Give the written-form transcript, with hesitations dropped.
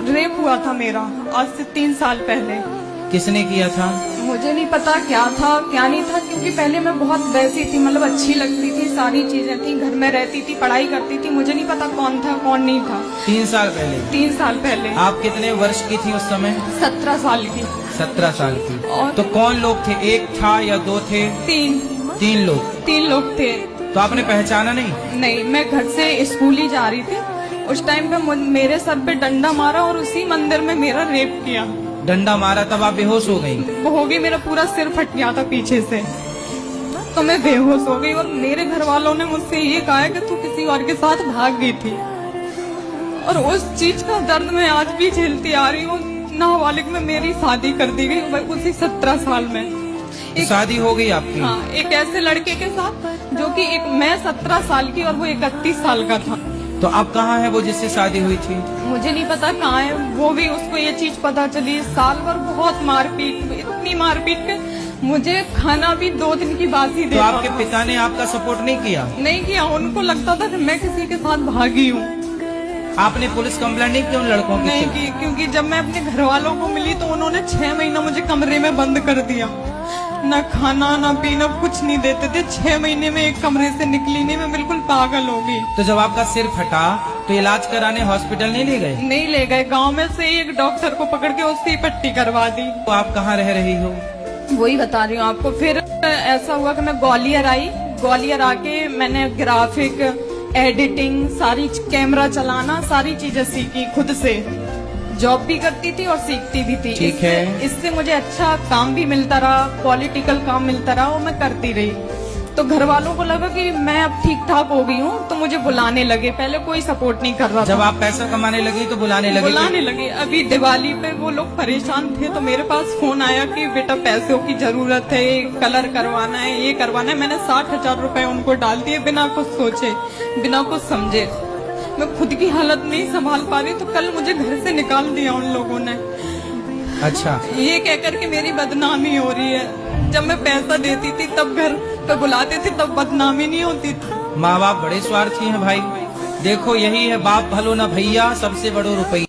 Rape हुआ था मेरा आज से 3 साल पहले। किसने किया था? मुझे नहीं पता क्या था क्या नहीं था, क्योंकि पहले मैं बहुत वैसी थी, मतलब अच्छी लगती थी, सारी चीजें थी, घर में रहती थी, पढ़ाई करती थी। मुझे नहीं पता कौन था कौन नहीं था। 3 साल पहले? 3 साल पहले। आप कितने वर्ष की थी उस समय? 17 साल की। 17 साल की। और तो कौन लोग थे? एक था या 2 थे? 3 लोग। 3 लोग थे। तो आपने पहचाना नहीं? नहीं, मैं घर से स्कूल ही जा रही थी, उस टाइम पे मेरे सर पे डंडा मारा और उसी मंदिर में मेरा रेप किया। डंडा मारा तब आप बेहोश हो गई? वो हो गई, मेरा पूरा सिर फट गया था पीछे से, तो मैं बेहोश हो गई। और मेरे घर वालों ने मुझसे ये कहा कि तू किसी और के साथ भाग गई थी, और उस चीज का दर्द मैं आज भी झेलती आ रही हूँ। नाबालिग में मेरी शादी कर दी गई उसी 17 साल में। शादी हो गई आपकी? हाँ, एक ऐसे लड़के के साथ जो कि मैं 17 साल की और वो 31 साल का था। तो अब कहाँ है वो जिससे शादी हुई थी? मुझे नहीं पता कहाँ है वो भी। उसको ये चीज पता चली, साल भर बहुत मारपीट, इतनी मारपीट के मुझे खाना भी 2 दिन की बासी दे। तो आपके पिता ने आपका सपोर्ट नहीं किया? नहीं किया, उनको लगता था कि मैं किसी के साथ भागी हूँ। आपने पुलिस कंप्लेंट नहीं की उन लड़कों की? नहीं की, क्योंकि जब मैं अपने घर वालों को मिली तो उन्होंने 6 महीना मुझे कमरे में बंद कर दिया। न खाना न पीना कुछ नहीं देते थे। 6 महीने में एक कमरे से निकली नहीं, मैं बिल्कुल पागल हो गई। तो जब आपका सिर फटा तो इलाज कराने हॉस्पिटल नहीं ले गए? नहीं ले गए, गांव में से एक डॉक्टर को पकड़ के उससे ही पट्टी करवा दी। तो आप कहाँ रह रही हो? वही बता रही हूँ आपको। फिर ऐसा हुआ कि मैं ग्वालियर आई। ग्वालियर आके मैंने ग्राफिक, एडिटिंग, सारी कैमरा चलाना, सारी चीजें सीखी खुद से। जॉब भी करती थी और सीखती भी थी। ठीक है। इससे मुझे अच्छा काम भी मिलता रहा, पॉलिटिकल काम मिलता रहा, वो मैं करती रही। तो घर वालों को लगा कि मैं अब ठीक ठाक हो गई हूँ, तो मुझे बुलाने लगे। पहले कोई सपोर्ट नहीं कर रहा था। जब आप पैसा कमाने लगी तो बुलाने लगे? अभी दिवाली पे वो लोग परेशान थे, तो मेरे पास फोन आया कि बेटा पैसों की जरूरत है, कलर करवाना है, ये करवाना है। मैंने 60,000 रुपए उनको डाल दिए, बिना कुछ सोचे, बिना कुछ समझे। मैं खुद की हालत नहीं संभाल पा रही, तो कल मुझे घर से निकाल दिया उन लोगों ने। अच्छा। ये कहकर के मेरी बदनामी हो रही है। जब मैं पैसा देती थी तब घर पे बुलाते थे, तब बदनामी नहीं होती थी। माँ बाप बड़े स्वार्थी हैं भाई। देखो यही है, बाप भलो ना भैया, सबसे बड़ो रुपया।